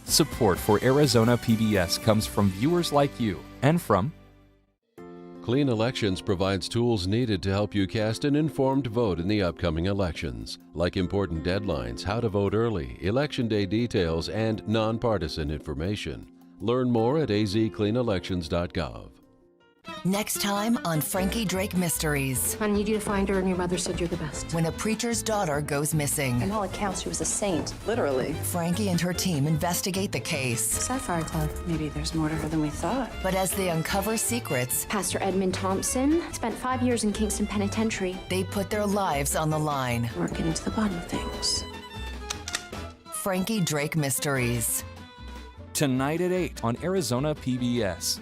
Support for Arizona PBS comes from viewers like you and from Clean Elections provides tools needed to help you cast an informed vote in the upcoming elections, like important deadlines, how to vote early, election day details, and nonpartisan information. Learn more at azcleanelections.gov. Next time on Frankie Drake Mysteries. I need you to find her, and your mother said you're the best. When a preacher's daughter goes missing. On all accounts, she was a saint. Literally. Frankie and her team investigate the case. Sapphire Club. Maybe there's more to her than we thought. But as they uncover secrets, Pastor Edmund Thompson spent 5 years in Kingston Penitentiary. they put their lives on the line. We're getting to the bottom of things. Frankie Drake Mysteries. Tonight at 8 on Arizona PBS.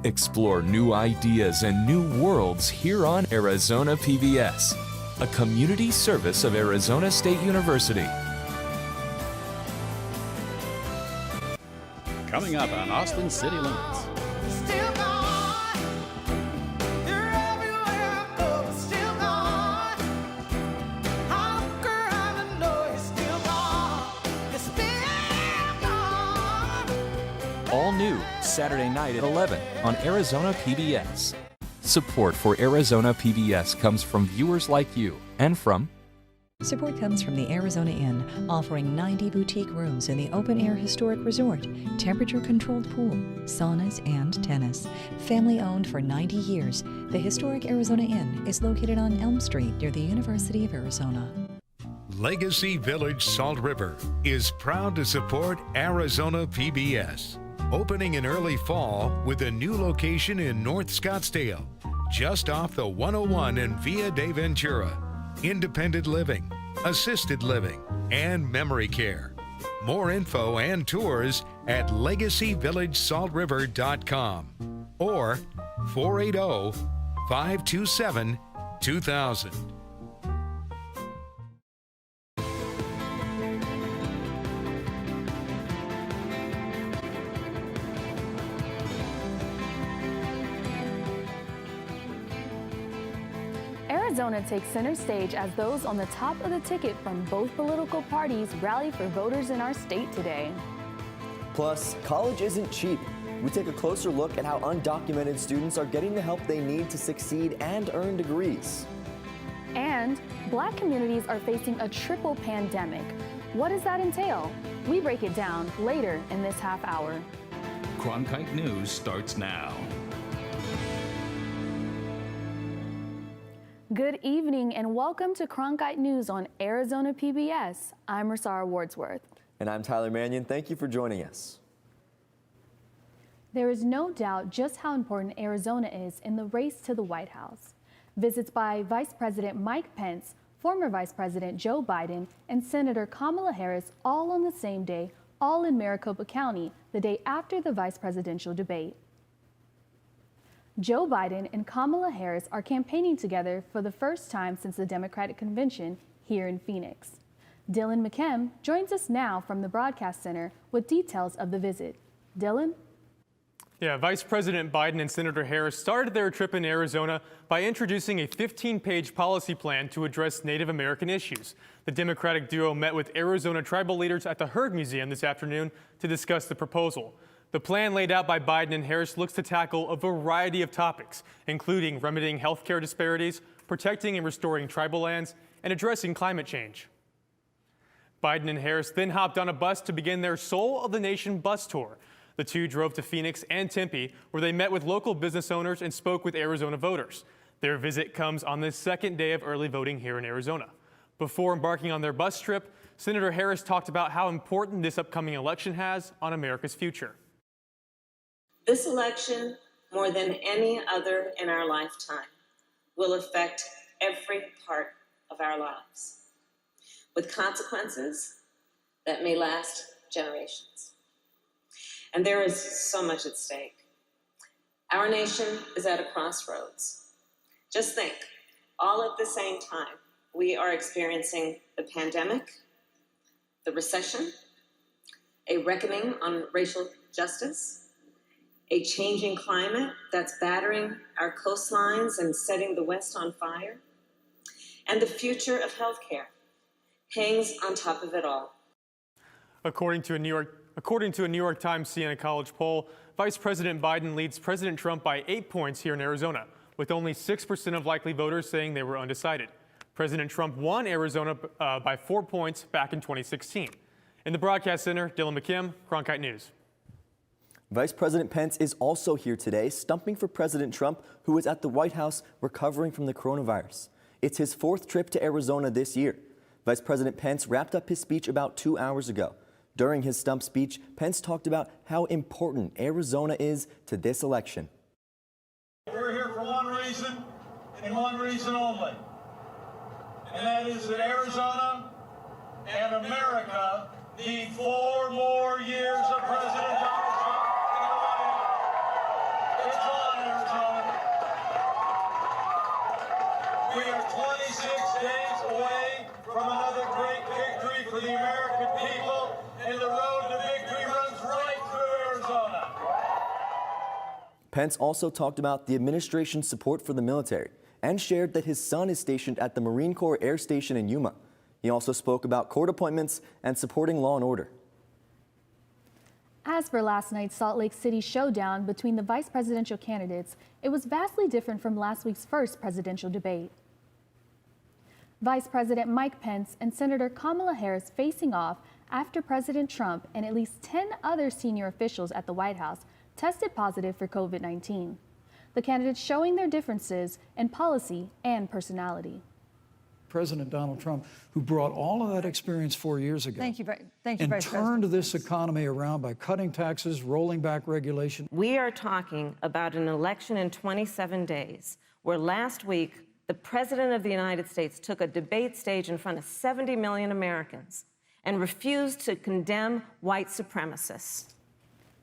Explore new ideas and new worlds here on Arizona PBS, a community service of Arizona State University. Coming up on Austin City Limits. All new Saturday night at 11 on Arizona PBS. Support for Arizona PBS comes from viewers like you and from Support comes from the Arizona Inn, offering 90 boutique rooms in the open-air historic resort, temperature-controlled pool, saunas, and tennis. Family-owned for 90 years, the historic Arizona Inn is located on Elm Street near the University of Arizona. Legacy Village Salt River is proud to support Arizona PBS. Opening in early fall with a new location in North Scottsdale, just off the 101 and Via de Ventura. Independent living, assisted living, and memory care. More info and tours at legacyvillagesaltriver.com or 480-527-2000. Arizona takes center stage as those on the top of the ticket from both political parties rally for voters in our state today. Plus, college isn't cheap. We take a closer look at how undocumented students are getting the help they need to succeed and earn degrees. And Black communities are facing a triple pandemic. What does that entail? We break it down later in this half hour. Cronkite News starts now. Good evening and welcome to Cronkite News on Arizona PBS. I'm Rosara Wordsworth. And I'm Tyler Mannion. Thank you for joining us. There is no doubt just how important Arizona is in the race to the White House. Visits by Vice President Mike Pence, former Vice President Joe Biden, and Senator Kamala Harris all on the same day, all in Maricopa County, the day after the vice presidential debate. Joe Biden and Kamala Harris are campaigning together for the first time since the Democratic Convention here in Phoenix. Dylan McKem joins us now from the Broadcast Center with details of the visit. Dylan? Yeah, Vice President Biden and Senator Harris started their trip in Arizona by introducing a 15-page policy plan to address Native American issues. The Democratic duo met with Arizona tribal leaders at the Heard Museum this afternoon to discuss the proposal. The plan laid out by Biden and Harris looks to tackle a variety of topics, including remedying healthcare disparities, protecting and restoring tribal lands, and addressing climate change. Biden and Harris then hopped on a bus to begin their Soul of the Nation bus tour. The two drove to Phoenix and Tempe, where they met with local business owners and spoke with Arizona voters. Their visit comes on the second day of early voting here in Arizona. Before embarking on their bus trip, Senator Harris talked about how important this upcoming election has on America's future. This election, more than any other in our lifetime, will affect every part of our lives, with consequences that may last generations. And there is so much at stake. Our nation is at a crossroads. Just think, all at the same time, we are experiencing the pandemic, the recession, a reckoning on racial justice, a changing climate that's battering our coastlines and setting the West on fire, and the future of healthcare hangs on top of it all. According to a New York Times Siena College poll, Vice President Biden leads President Trump by 8 points here in Arizona, with only 6% of likely voters saying they were undecided. President Trump won Arizona by 4 points back in 2016. In the broadcast center, Dylan McKim, Cronkite News. Vice President Pence is also here today, stumping for President Trump, who is at the White House recovering from the coronavirus. It's his 4th trip to Arizona this year. Vice President Pence wrapped up his speech about 2 hours ago. During his stump speech, Pence talked about how important Arizona is to this election. We're here for one reason and one reason only, and that is that Arizona and America need 4 more years of President Donald Trump in the White House. It's on, Arizona. We are 26 days away from another great victory for the American people, and the road to victory runs right through Arizona. Pence also talked about the administration's support for the military and shared that his son is stationed at the Marine Corps Air Station in Yuma. He also spoke about court appointments and supporting law and order. As for last night's Salt Lake City showdown between the vice presidential candidates, it was vastly different from last week's first presidential debate. Vice President Mike Pence and Senator Kamala Harris facing off after President Trump and at least 10 other senior officials at the White House tested positive for COVID-19. The candidates showing their differences in policy and personality. President Donald Trump, who brought all of that experience 4 years ago. Thank you, Vice and President. turned this economy around by cutting taxes, rolling back regulation. We are talking about an election in 27 days, where last week the President of the United States took a debate stage in front of 70 million Americans and refused to condemn white supremacists.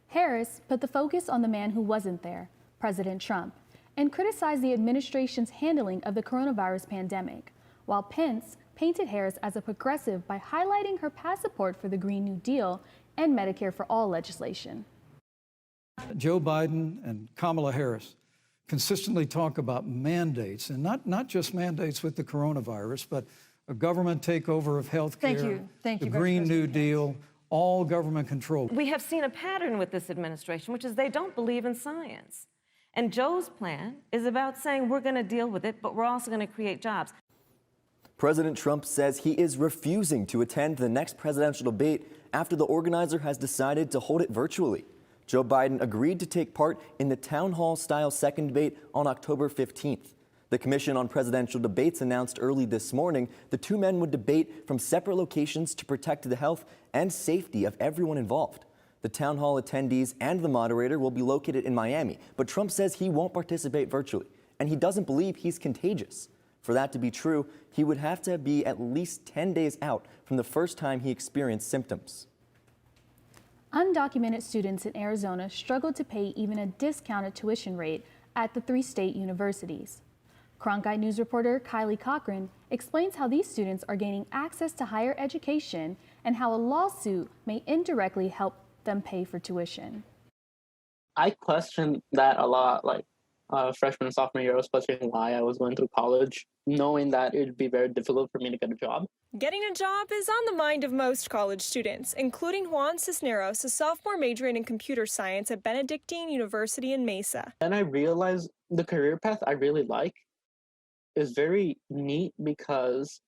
Harris put the focus on the man who wasn't there, President Trump, and criticized the administration's handling of the coronavirus pandemic, while Pence painted Harris as a progressive by highlighting her past support for the Green New Deal and Medicare for All legislation. Joe Biden and Kamala Harris consistently talk about mandates, and not just mandates with the coronavirus, but a government takeover of health care, Thank you, the Green New Deal, all government control. We have seen a pattern with this administration, which is they don't believe in science. And Joe's plan is about saying we're going to deal with it, but we're also going to create jobs. President Trump says he is refusing to attend the next presidential debate after the organizer has decided to hold it virtually. Joe Biden agreed to take part in the town hall-style second debate on October 15th. The Commission on Presidential Debates announced early this morning the two men would debate from separate locations to protect the health and safety of everyone involved. The town hall attendees and the moderator will be located in Miami, but Trump says he won't participate virtually, and he doesn't believe he's contagious. For that to be true, he would have to be at least 10 days out from the first time he experienced symptoms. Undocumented students in Arizona struggled to pay even a discounted tuition rate at the 3 state universities. Cronkite News reporter Kylie Cochran explains how these students are gaining access to higher education and how a lawsuit may indirectly help them pay for tuition. I questioned that a lot, like freshman and sophomore year. I was questioning why I was going through college, knowing that it would be very difficult for me to get a job. Getting a job is on the mind of most college students, including Juan Cisneros, a sophomore majoring in computer science at Benedictine University in Mesa. And I realized the career path I really like is very neat because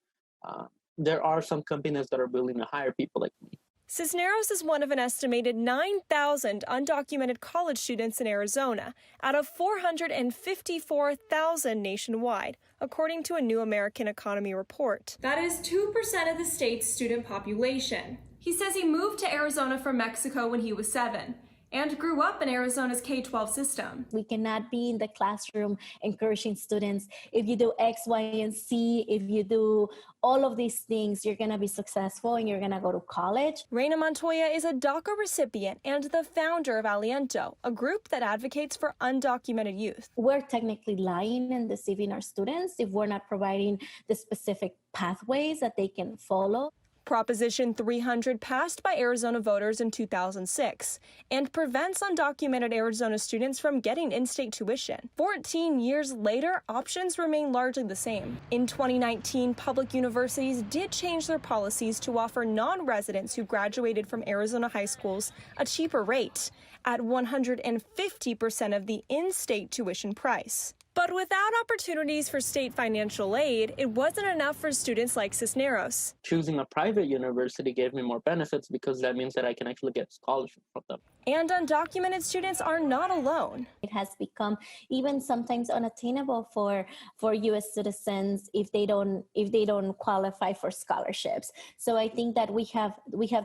there are some companies that are willing to hire people like me. Cisneros is one of an estimated 9,000 undocumented college students in Arizona out of 454,000 nationwide, according to a New American Economy report. That is 2% of the state's student population. He says he moved to Arizona from Mexico when he was 7 and grew up in Arizona's K-12 system. We cannot be in the classroom encouraging students, if you do X, Y, and Z, if you do all of these things, you're gonna be successful and you're gonna go to college. Reina Montoya is a DACA recipient and the founder of Aliento, a group that advocates for undocumented youth. We're technically lying and deceiving our students if we're not providing the specific pathways that they can follow. Proposition 300 passed by Arizona voters in 2006 and prevents undocumented Arizona students from getting in-state tuition. 14 years later, options remain largely the same. In 2019, public universities did change their policies to offer non-residents who graduated from Arizona high schools a cheaper rate at 150% of the in-state tuition price. But without opportunities for state financial aid, it wasn't enough for students like Cisneros. Choosing a private university gave me more benefits because that means that I can actually get a scholarship from them. And undocumented students are not alone. It has become even sometimes unattainable for U.S. citizens if they don't qualify for scholarships. So I think that we have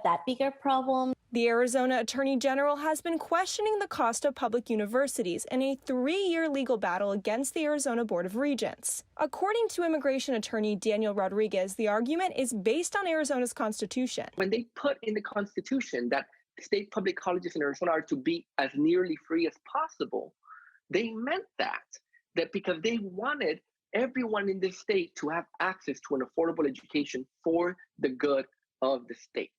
that bigger problem. The Arizona Attorney General has been questioning the cost of public universities in a 3-year legal battle against the Arizona Board of Regents. According to immigration attorney Daniel Rodriguez, the argument is based on Arizona's constitution. When they put in the constitution that state public colleges in Arizona are to be as nearly free as possible, they meant that because they wanted everyone in the state to have access to an affordable education for the good of the state.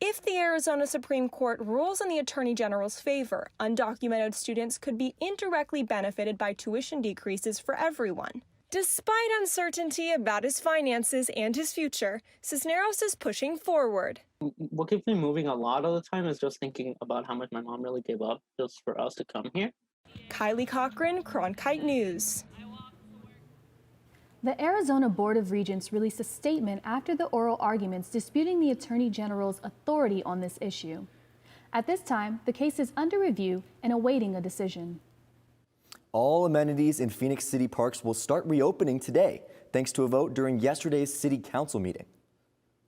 If the Arizona Supreme Court rules in the Attorney General's favor, undocumented students could be indirectly benefited by tuition decreases for everyone. Despite uncertainty about his finances and his future, Cisneros is pushing forward. What keeps me moving a lot of the time is just thinking about how much my mom really gave up just for us to come here. Kylie Cochran, Cronkite News. The Arizona Board of Regents released a statement after the oral arguments disputing the Attorney General's authority on this issue. At this time, the case is under review and awaiting a decision. All amenities in Phoenix City parks will start reopening today, thanks to a vote during yesterday's City Council meeting.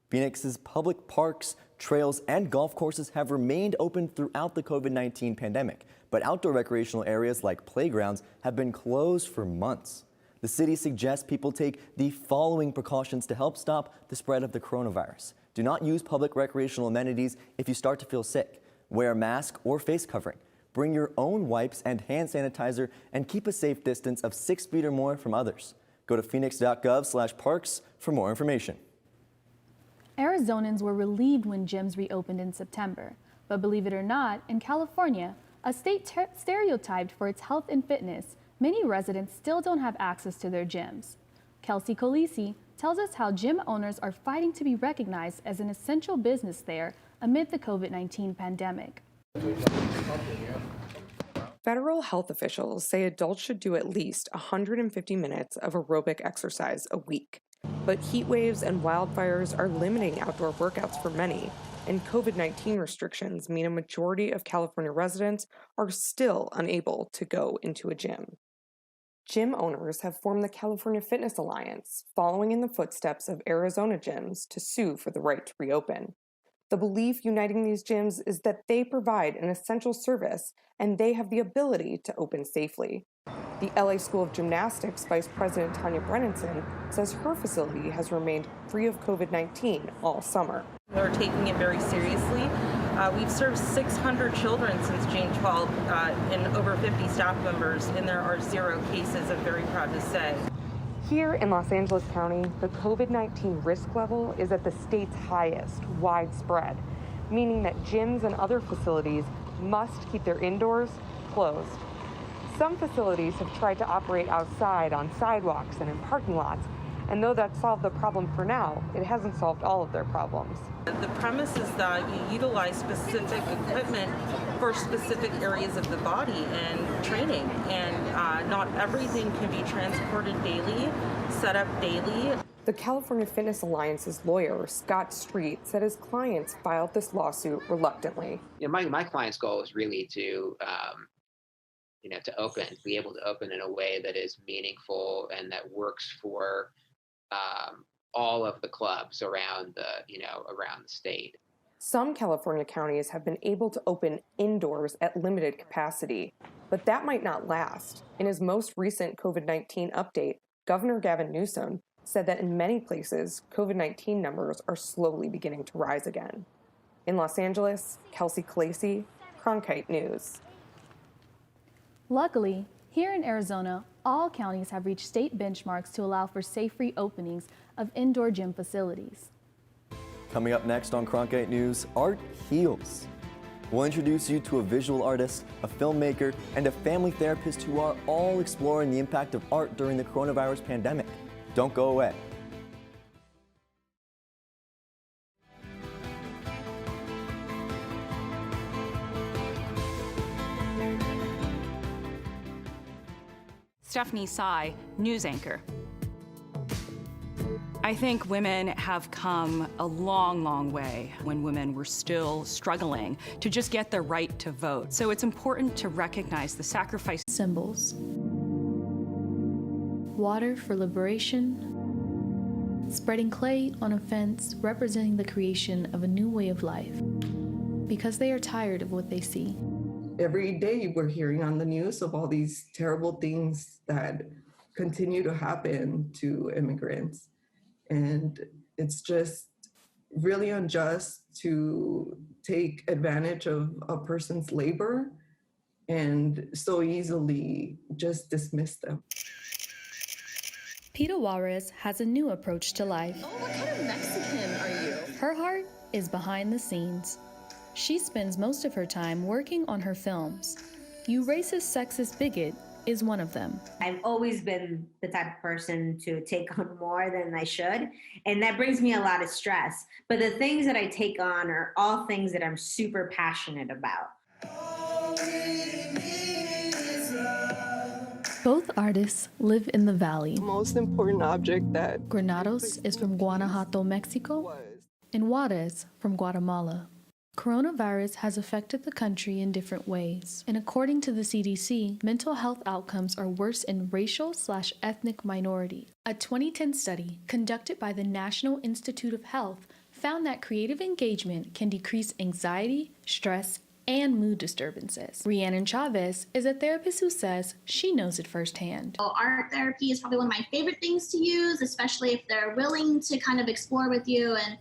Phoenix's public parks, trails, and golf courses have remained open throughout the COVID-19 pandemic, but outdoor recreational areas like playgrounds have been closed for months. The city suggests people take the following precautions to help stop the spread of the coronavirus. Do not use public recreational amenities if you start to feel sick. Wear a mask or face covering. Bring your own wipes and hand sanitizer and keep a safe distance of 6 feet or more from others. Go to phoenix.gov/parks for more information. Arizonans were relieved when gyms reopened in September. But believe it or not, in California, a state stereotyped for its health and fitness, many residents still don't have access to their gyms. Kelsey Colisi tells us how gym owners are fighting to be recognized as an essential business there amid the COVID-19 pandemic. Federal health officials say adults should do at least 150 minutes of aerobic exercise a week. But heat waves and wildfires are limiting outdoor workouts for many, and COVID-19 restrictions mean a majority of California residents are still unable to go into a gym. Gym owners have formed the California Fitness Alliance, following in the footsteps of Arizona gyms to sue for the right to reopen. The belief uniting these gyms is that they provide an essential service and they have the ability to open safely. The LA School of Gymnastics Vice President Tanya Brennanson says her facility has remained free of COVID-19 all summer. We're taking it very seriously. We've served 600 children since June 12th and over 50 staff members, and there are 0 cases, I'm very proud to say. Here in Los Angeles County, the COVID-19 risk level is at the state's highest, widespread, meaning that gyms and other facilities must keep their indoors closed. Some facilities have tried to operate outside on sidewalks and in parking lots, and though that solved the problem for now, it hasn't solved all of their problems. The premise is that you utilize specific equipment for specific areas of the body and training, and not everything can be transported daily, set up daily. The California Fitness Alliance's lawyer, Scott Street, said his clients filed this lawsuit reluctantly. My client's goal is really to be able to open in a way that is meaningful and that works for all of the clubs around the state. Some California counties have been able to open indoors at limited capacity, but that might not last. In his most recent COVID-19 update, Governor Gavin Newsom said that in many places, COVID-19 numbers are slowly beginning to rise again. In Los Angeles, Kelsey Colisi, Cronkite News. Luckily, here in Arizona, all counties have reached state benchmarks to allow for safe reopenings of indoor gym facilities. Coming up next on Cronkite News, art heals. We'll introduce you to a visual artist, a filmmaker, and a family therapist who are all exploring the impact of art during the coronavirus pandemic. Don't go away. Stephanie Tsai, news anchor. I think women have come a long, long way when women were still struggling to just get the right to vote. So it's important to recognize the sacrifice. Symbols. Water for liberation. Spreading clay on a fence representing the creation of a new way of life. Because they are tired of what they see. Every day we're hearing on the news of all these terrible things that continue to happen to immigrants. And it's just really unjust to take advantage of a person's labor and so easily just dismiss them. Pita Juarez has a new approach to life. Oh, what kind of Mexican are you? Her heart is behind the scenes. She spends most of her time working on her films. You Racist, Sexist Bigot is one of them. I've always been the type of person to take on more than I should, and that brings me a lot of stress. But the things that I take on are all things that I'm super passionate about. Both artists live in the valley. The most important object that Granados is from Guanajuato, Mexico, and Juarez from Guatemala. Coronavirus has affected the country in different ways, and according to the CDC, mental health outcomes are worse in racial/ethnic minorities. A 2010 study conducted by the National Institute of Health found that creative engagement can decrease anxiety, stress, and mood disturbances. Rhiannon Chavez is a therapist who says she knows it firsthand. Art therapy is probably one of my favorite things to use, especially if they're willing to kind of explore with you and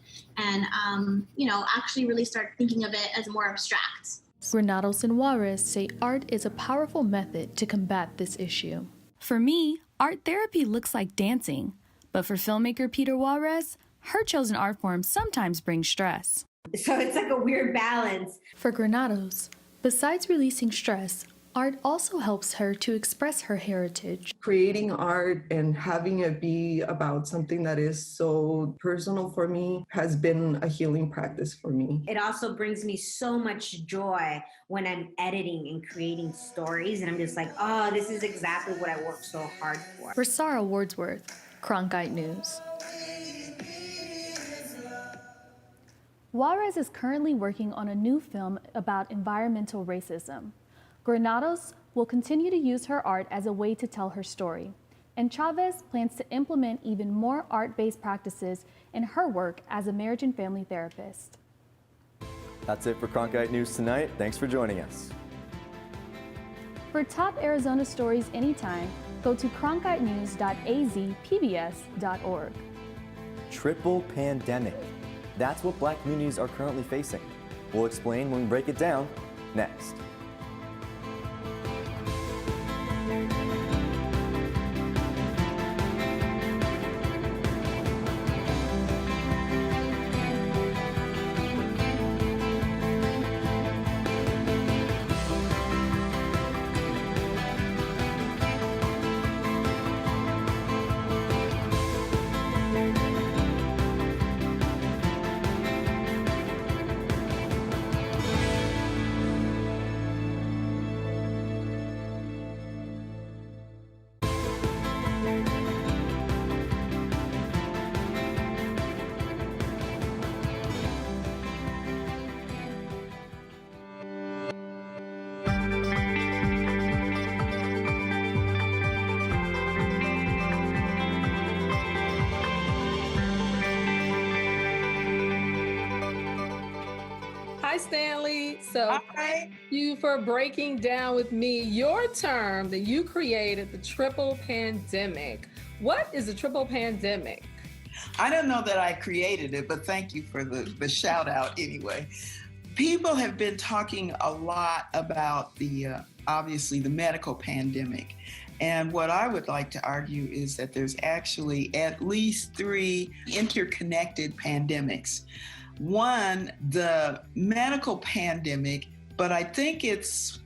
actually really start thinking of it as more abstract. Granados and Juarez say art is a powerful method to combat this issue. For me, art therapy looks like dancing, but for filmmaker Pita Juarez, her chosen art form sometimes brings stress. So it's like a weird balance. For Granados, besides releasing stress, art also helps her to express her heritage. Creating art and having it be about something that is so personal for me has been a healing practice for me. It also brings me so much joy when I'm editing and creating stories, and I'm just like, oh, this is exactly what I worked so hard for. For Sarah Wordsworth, Cronkite News. Juarez is currently working on a new film about environmental racism. Granados will continue to use her art as a way to tell her story, and Chavez plans to implement even more art-based practices in her work as a marriage and family therapist. That's it for Cronkite News tonight. Thanks for joining us. For top Arizona stories anytime, go to cronkitenews.azpbs.org. Triple pandemic. That's what Black communities are currently facing. We'll explain when we break it down next. Hi, Stanley. So thank you for breaking down with me your term that you created, the triple pandemic. What is the triple pandemic? I don't know that I created it, but thank you for the shout out anyway. People have been talking a lot about obviously the medical pandemic. And what I would like to argue is that there's actually at least 3 interconnected pandemics. One, the medical pandemic, but I think it's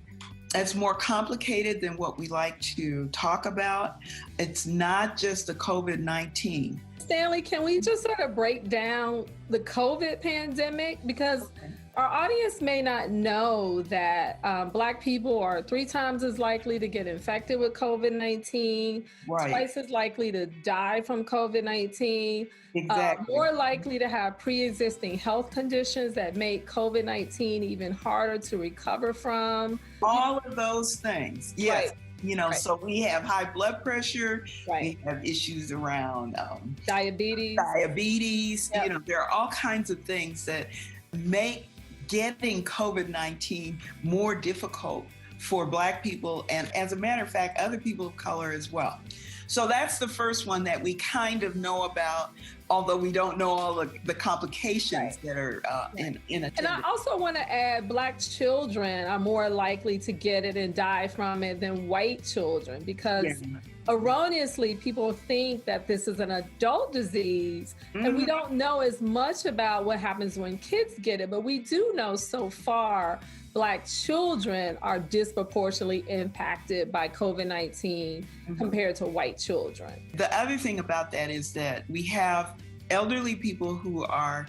more complicated than what we like to talk about. It's not just the COVID-19. Stanley, can we just sort of break down the COVID pandemic? Because our audience may not know that Black people are 3 times as likely to get infected with COVID-19, Right. twice as likely to die from COVID-19, Exactly. more likely to have pre-existing health conditions that make COVID-19 even harder to recover from. All of those things, yes. Right. So we have high blood pressure, we have issues around diabetes. Yep. There are all kinds of things that make getting COVID-19 more difficult for Black people, and as a matter of fact, other people of color as well. So that's the first one that we kind of know about, although we don't know all the complications that are in attendance. And I also want to add, Black children are more likely to get it and die from it than white children, because erroneously people think that this is an adult disease, and we don't know as much about what happens when kids get it, but we do know so far Black children are disproportionately impacted by COVID-19 compared to white children. The other thing about that is that we have elderly people who are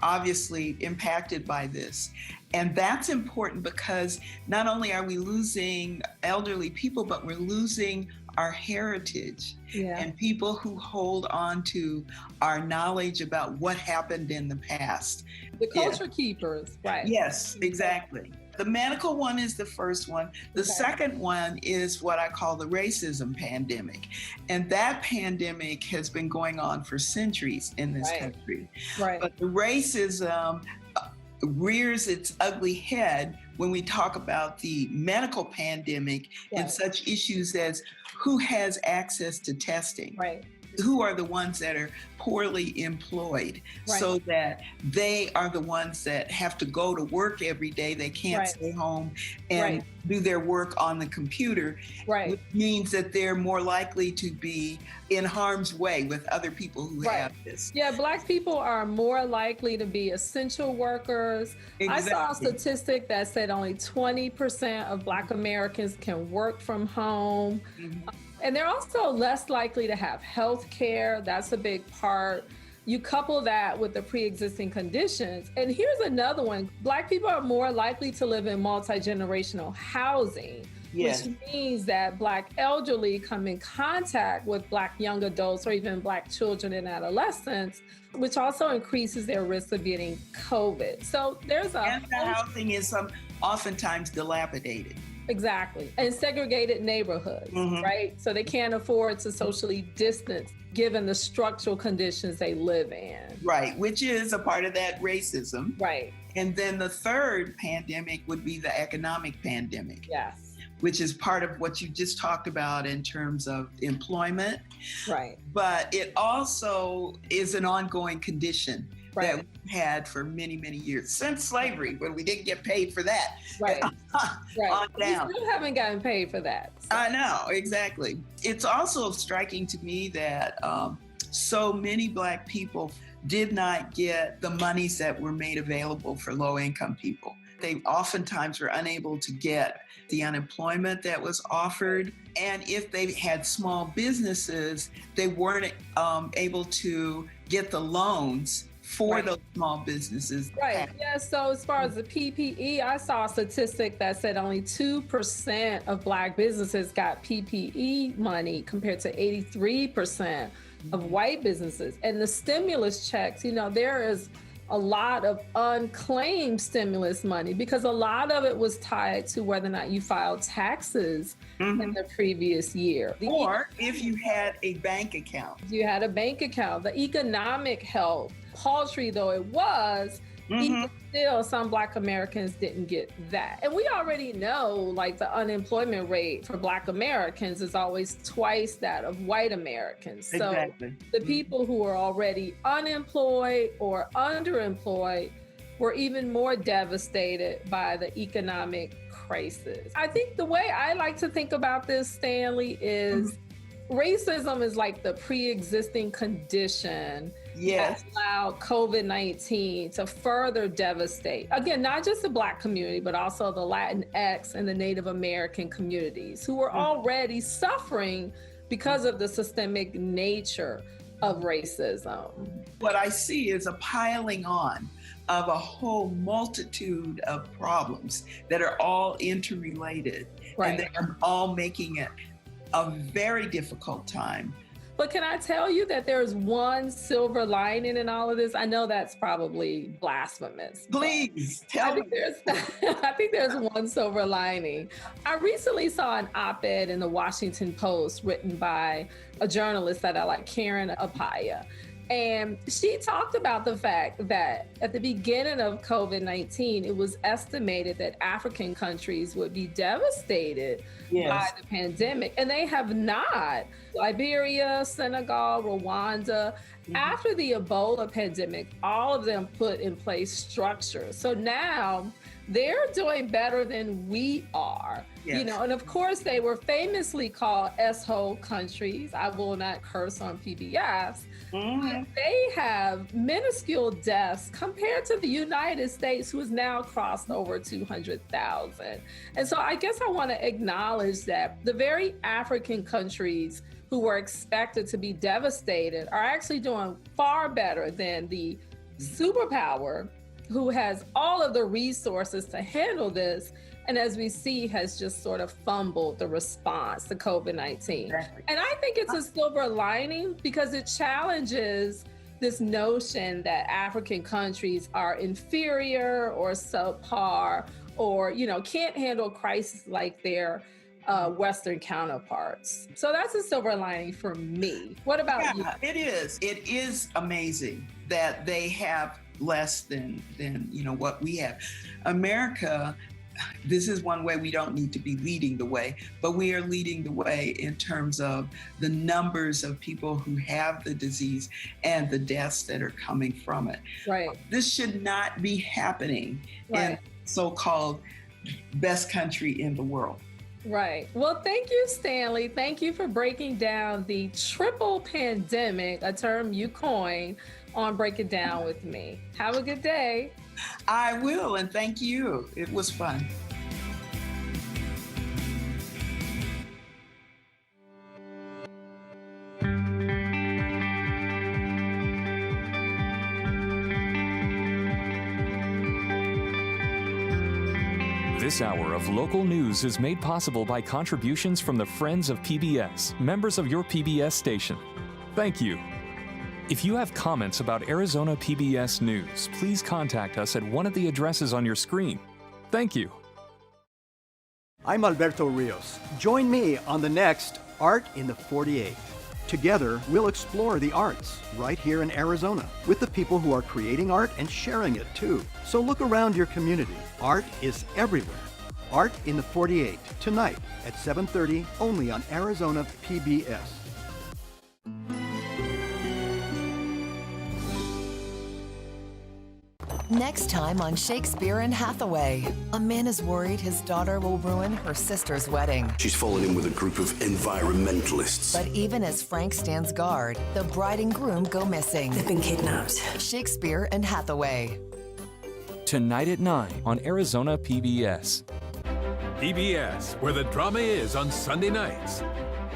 obviously impacted by this. And that's important because not only are we losing elderly people, but we're losing our heritage and people who hold on to our knowledge about what happened in the past. The culture keepers, right? Yes, exactly. The medical one is the first one. The second one is what I call the racism pandemic. And that pandemic has been going on for centuries in this country. Right. But the racism rears its ugly head when we talk about the medical pandemic and such issues as who has access to testing. Right. Who are the ones that are poorly employed, so that they are the ones that have to go to work every day. They can't stay home and do their work on the computer, which means that they're more likely to be in harm's way with other people who have this. Yeah, Black people are more likely to be essential workers. Exactly. I saw a statistic that said only 20% of Black Americans can work from home. And they're also less likely to have health care. That's a big part. You couple that with the pre-existing conditions. And here's another one. Black people are more likely to live in multi-generational housing, which means that Black elderly come in contact with Black young adults or even Black children and adolescents, which also increases their risk of getting COVID. So there's And the housing is oftentimes dilapidated. Exactly. And segregated neighborhoods, right? So they can't afford to socially distance given the structural conditions they live in. Right, which is a part of that racism. Right. And then the third pandemic would be the economic pandemic. Yes. Which is part of what you just talked about in terms of employment. Right. But it also is an ongoing condition that we've had for many, many years, since slavery, when we didn't get paid for that. Right. On down. We still haven't gotten paid for that. So. I know, exactly. It's also striking to me that so many Black people did not get the monies that were made available for low-income people. They oftentimes were unable to get the unemployment that was offered. And if they had small businesses, they weren't able to get the loans for those small businesses. Right. Yeah. So as far as the PPE, I saw a statistic that said only 2% of Black businesses got PPE money compared to 83% of white businesses. And the stimulus checks, there is a lot of unclaimed stimulus money because a lot of it was tied to whether or not you filed taxes in the previous year. Or if you had a bank account. You had a bank account. The economic help, paltry though it was, even still, some Black Americans didn't get that. And we already know, the unemployment rate for Black Americans is always twice that of white Americans. Exactly. So the people who are already unemployed or underemployed were even more devastated by the economic crisis. I think the way I like to think about this, Stanley, is racism is like the pre-existing condition Yes. that allowed COVID-19 to further devastate, again, not just the Black community, but also the Latinx and the Native American communities who were already suffering because of the systemic nature of racism. What I see is a piling on of a whole multitude of problems that are all interrelated, and they are all making it a very difficult time. But can I tell you that there's one silver lining in all of this? I know that's probably blasphemous. Please tell me. I think there's one silver lining. I recently saw an op-ed in the Washington Post written by a journalist that I like, Karen Apaya. And she talked about the fact that at the beginning of COVID-19, it was estimated that African countries would be devastated by the pandemic, and they have not. Liberia, Senegal, Rwanda, after the Ebola pandemic, all of them put in place structures. So now they're doing better than we are. You know, and of course they were famously called S-hole countries. I will not curse on PBS. But they have minuscule deaths compared to the United States, who has now crossed over 200,000. And so I guess I want to acknowledge that the very African countries who were expected to be devastated are actually doing far better than the superpower who has all of the resources to handle this, and as we see, has just sort of fumbled the response to COVID-19. And I think it's a silver lining because it challenges this notion that African countries are inferior or subpar or, you know, can't handle crisis like their Western counterparts. So that's a silver lining for me. What about you? It is. It is amazing that they have less than you know what we have. America, this is one way we don't need to be leading the way, but we are leading the way in terms of the numbers of people who have the disease and the deaths that are coming from it. Right. This should not be happening in so-called best country in the world. Right. Well, thank you, Stanley. Thank you for breaking down the triple pandemic, a term you coined, on Break It Down with me. Have a good day. I will, and thank you. It was fun. This hour of local news is made possible by contributions from the Friends of PBS, members of your PBS station. Thank you. If you have comments about Arizona PBS News, please contact us at one of the addresses on your screen. Thank you. I'm Alberto Rios. Join me on the next Art in the 48. Together, we'll explore the arts right here in Arizona with the people who are creating art and sharing it too. So look around your community. Art is everywhere. Art in the 48, tonight at 7:30, only on Arizona PBS. Next time on Shakespeare and Hathaway, a man is worried his daughter will ruin her sister's wedding. She's fallen in with a group of environmentalists. But even as Frank stands guard, the bride and groom go missing. They've been kidnapped. Shakespeare and Hathaway. Tonight at 9 on Arizona PBS. PBS, where the drama is on Sunday nights.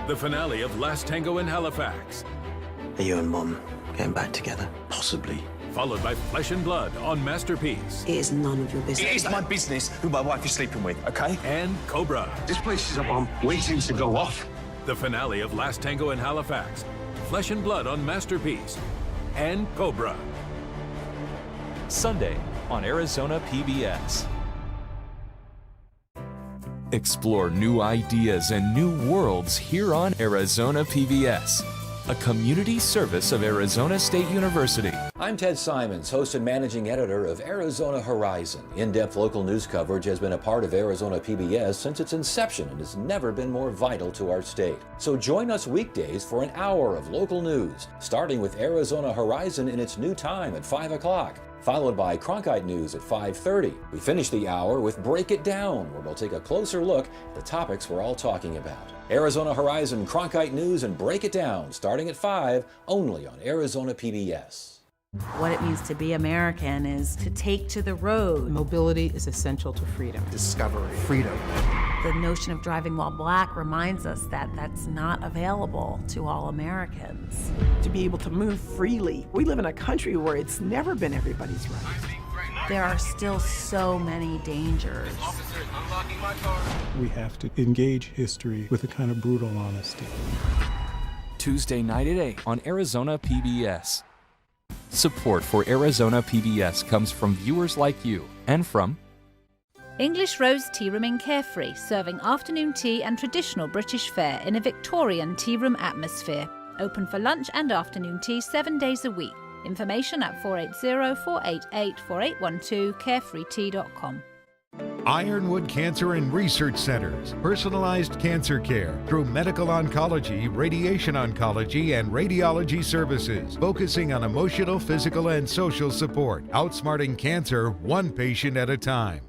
The finale of Last Tango in Halifax. Are you and Mom getting back together? Possibly. Followed by Flesh and Blood on Masterpiece. It is none of your business. It is my business who my wife is sleeping with, okay? And Cobra. This place is a bomb waiting to go off. The finale of Last Tango in Halifax. Flesh and Blood on Masterpiece. And Cobra. Sunday on Arizona PBS. Explore new ideas and new worlds here on Arizona PBS, a community service of Arizona State University. I'm Ted Simons, host and managing editor of Arizona Horizon. In-depth local news coverage has been a part of Arizona PBS since its inception and has never been more vital to our state. So join us weekdays for an hour of local news, starting with Arizona Horizon in its new time at 5 o'clock. followed by Cronkite News at 5:30. We finish the hour with Break It Down, where we'll take a closer look at the topics we're all talking about. Arizona Horizon, Cronkite News, and Break It Down, starting at 5, only on Arizona PBS. What it means to be American is to take to the road. Mobility is essential to freedom. Discovery. Freedom. The notion of driving while black reminds us that that's not available to all Americans. To be able to move freely. We live in a country where it's never been everybody's right. There are still so many dangers. We have to engage history with a kind of brutal honesty. Tuesday night at 8 on Arizona PBS. Support for Arizona PBS comes from viewers like you and from English Rose Tea Room in Carefree, serving afternoon tea and traditional British fare in a Victorian tea room atmosphere. Open for lunch and afternoon tea 7 days a week. Information at 480-488-4812, carefreetea.com. Ironwood Cancer and Research Centers, personalized cancer care through medical oncology, radiation oncology, and radiology services, focusing on emotional, physical, and social support, outsmarting cancer one patient at a time.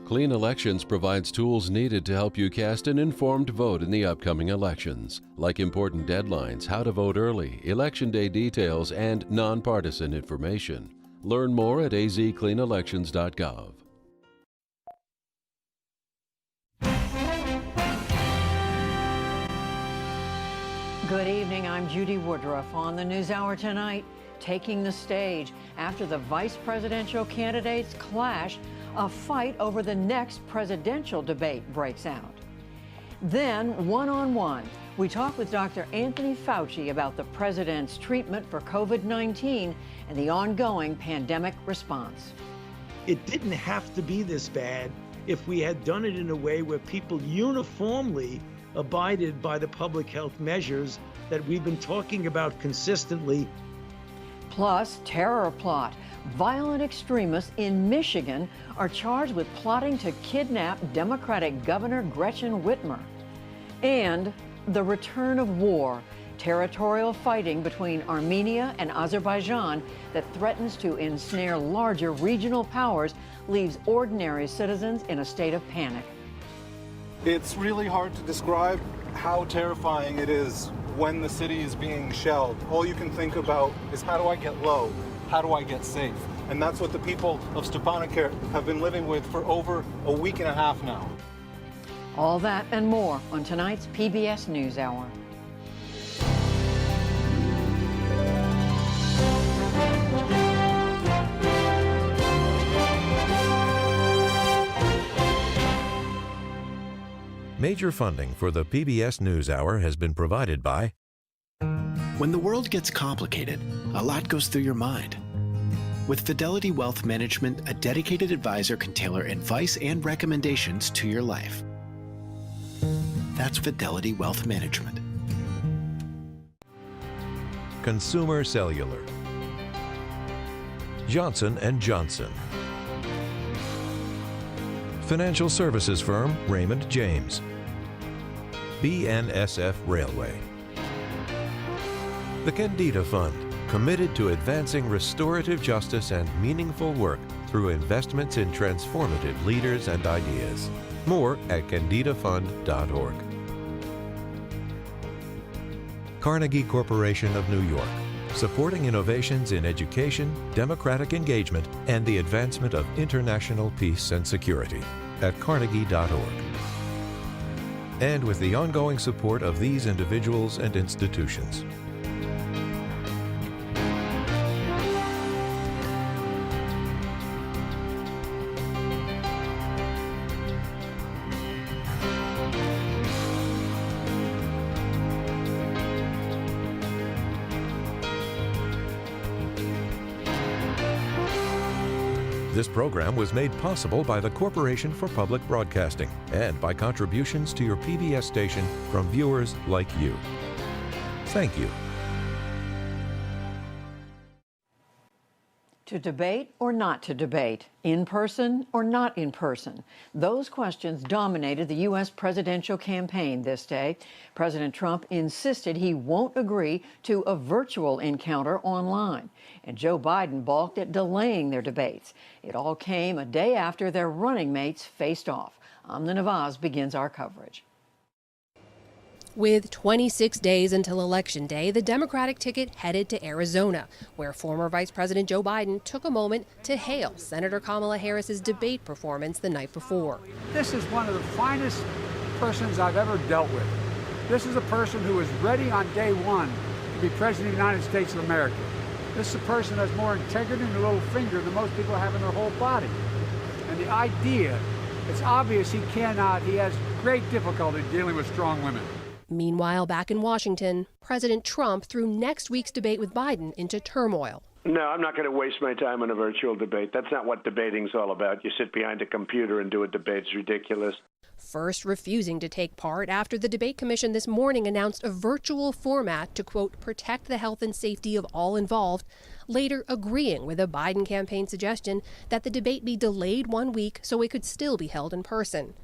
Clean Elections provides tools needed to help you cast an informed vote in the upcoming elections, like important deadlines, how to vote early, election day details, and nonpartisan information. Learn more at azcleanelections.gov. Good evening, I'm Judy Woodruff. On the NewsHour tonight, taking the stage after the vice presidential candidates clash, a fight over the next presidential debate breaks out. Then, one-on-one, we talk with Dr. Anthony Fauci about the president's treatment for COVID-19 and the ongoing pandemic response. It didn't have to be this bad if we had done it in a way where people uniformly abided by the public health measures that we've been talking about consistently. Plus, terror plot. Violent extremists in Michigan are charged with plotting to kidnap Democratic Governor Gretchen Whitmer. And the return of war. Territorial fighting between Armenia and Azerbaijan that threatens to ensnare larger regional powers leaves ordinary citizens in a state of panic. It's really hard to describe how terrifying it is when the city is being shelled. All you can think about is, how do I get low? How do I get safe? And that's what the people of Stepanakert have been living with for over a week and a half now. All that and more on tonight's PBS NewsHour. Major funding for the PBS NewsHour has been provided by... When the world gets complicated, a lot goes through your mind. With Fidelity Wealth Management, a dedicated advisor can tailor advice and recommendations to your life. That's Fidelity Wealth Management. Consumer Cellular, Johnson & Johnson, Financial Services Firm Raymond James, BNSF Railway, the Candida Fund, committed to advancing restorative justice and meaningful work through investments in transformative leaders and ideas. More at candidafund.org. Carnegie Corporation of New York, supporting innovations in education, democratic engagement, and the advancement of international peace and security at carnegie.org. And with the ongoing support of these individuals and institutions. This program was made possible by the Corporation for Public Broadcasting and by contributions to your PBS station from viewers like you. Thank you. To debate or not to debate? In person or not in person? Those questions dominated the U.S. presidential campaign this day. President Trump insisted he won't agree to a virtual encounter online. And Joe Biden balked at delaying their debates. It all came a day after their running mates faced off. Amna Nawaz begins our coverage. With 26 days until Election Day, the Democratic ticket headed to Arizona, where former Vice President Joe Biden took a moment to hail Senator Kamala Harris's debate performance the night before. This is one of the finest persons I've ever dealt with. This is a person who was ready on day one to be President of the United States of America. This is a person that has more integrity in their little finger than most people have in their whole body. And the idea, it's obvious he has great difficulty dealing with strong women. Meanwhile, back in Washington, President Trump threw next week's debate with Biden into turmoil. No, I'm not going to waste my time on a virtual debate. That's not what debating's all about. You sit behind a computer and do a debate. It's ridiculous. First refusing to take part after the debate commission this morning announced a virtual format to, quote, protect the health and safety of all involved, later agreeing with a Biden campaign suggestion that the debate be delayed 1 week so it could still be held in person.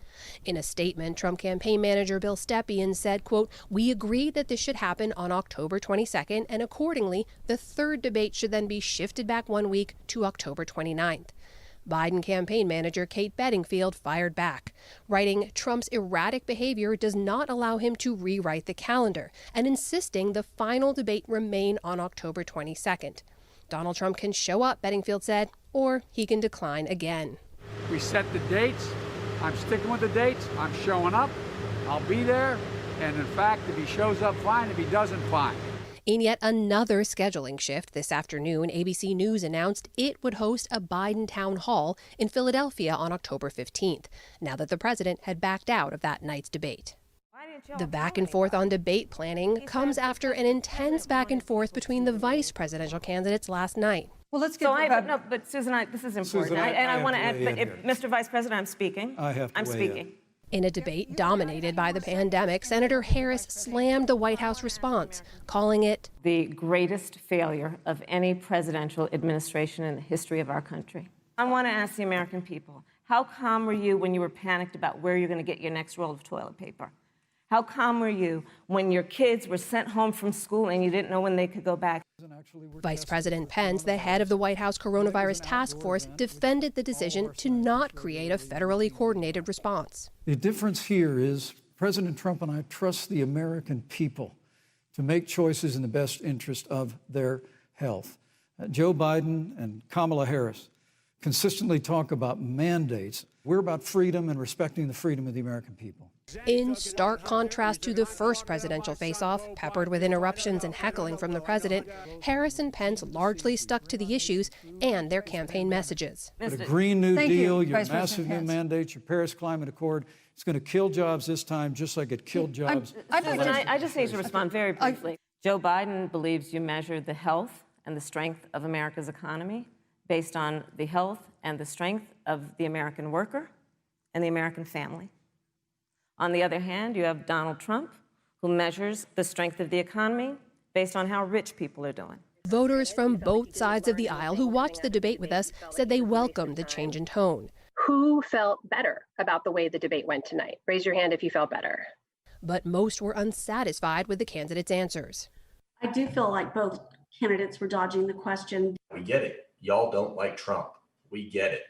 In a statement, Trump campaign manager Bill Stepien said, quote, we agreed that this should happen on October 22nd, and accordingly, the third debate should then be shifted back 1 week to October 29th. Biden campaign manager Kate Bedingfield fired back, writing Trump's erratic behavior does not allow him to rewrite the calendar, and insisting the final debate remain on October 22nd. Donald Trump can show up, Bedingfield said, or he can decline again. We set the dates. I'm sticking with the dates. I'm showing up. I'll be there. And in fact, if he shows up, fine. If he doesn't, fine. In yet another scheduling shift this afternoon, ABC News announced it would host a Biden town hall in Philadelphia on October 15th, now that the president had backed out of that night's debate. The back and forth on debate planning comes after an intense back and forth between the vice presidential candidates last night. Well, let's get but Susan, this is important. Susan, I want to add, but Mr. Vice President, I'm speaking. I'm speaking. In a debate dominated by the pandemic, Senator Harris slammed the White House response, calling it the greatest failure of any presidential administration in the history of our country. I want to ask the American people, how calm were you when you were panicked about where you're going to get your next roll of toilet paper? How calm were you when your kids were sent home from school and you didn't know when they could go back? Vice President Pence, the head of the White House coronavirus task force, defended the decision to not create a federally coordinated response. The difference here is President Trump and I trust the American people to make choices in the best interest of their health. Joe Biden and Kamala Harris consistently talk about mandates. We're about freedom and respecting the freedom of the American people. In stark contrast to the first presidential face-off, peppered with interruptions and heckling from the president, Harris and Pence largely stuck to the issues and their campaign messages. But a Green New Deal, your massive new mandates, your Paris Climate Accord, it's going to kill jobs this time, just like it killed jobs. I just need to respond very briefly. Joe Biden believes you measure the health and the strength of America's economy based on the health and the strength of the American worker and the American family. On the other hand, you have Donald Trump, who measures the strength of the economy based on how rich people are doing. Voters from both sides of the aisle who watched the debate with us said they welcomed the change in tone. Who felt better about the way the debate went tonight? Raise your hand if you felt better. But most were unsatisfied with the candidates' answers. I do feel like both candidates were dodging the question. We get it. Y'all don't like Trump. We get it.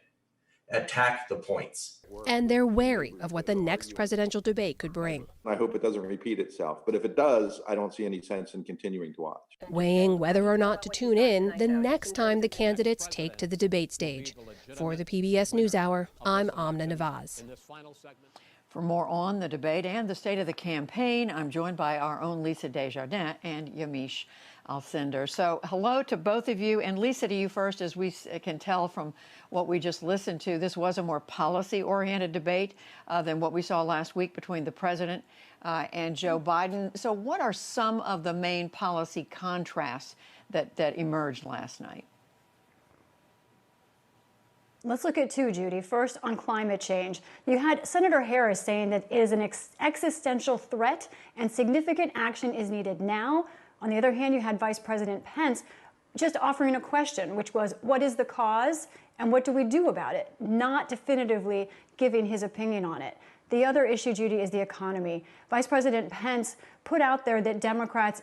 Attack the points. And they're wary of what the next presidential debate could bring. I hope it doesn't repeat itself. But if it does, I don't see any sense in continuing to watch. Weighing whether or not to tune in the next time the candidates take to the debate stage. For the PBS NewsHour, I'm Amna Nawaz. For more on the debate and the state of the campaign, I'm joined by our own Lisa Desjardins and Yamiche Alcindor. So hello to both of you. And Lisa, to you first. As we can tell from what we just listened to, this was a more policy-oriented debate than what we saw last week between the president and Joe Biden. So what are some of the main policy contrasts that emerged last night? Let's look at two, Judy. First, on climate change. You had Senator Harris saying that it is an existential threat and significant action is needed now. On the other hand, you had Vice President Pence just offering a question, which was, what is the cause and what do we do about it? Not definitively giving his opinion on it. The other issue, Judy, is the economy. Vice President Pence put out there that Democrats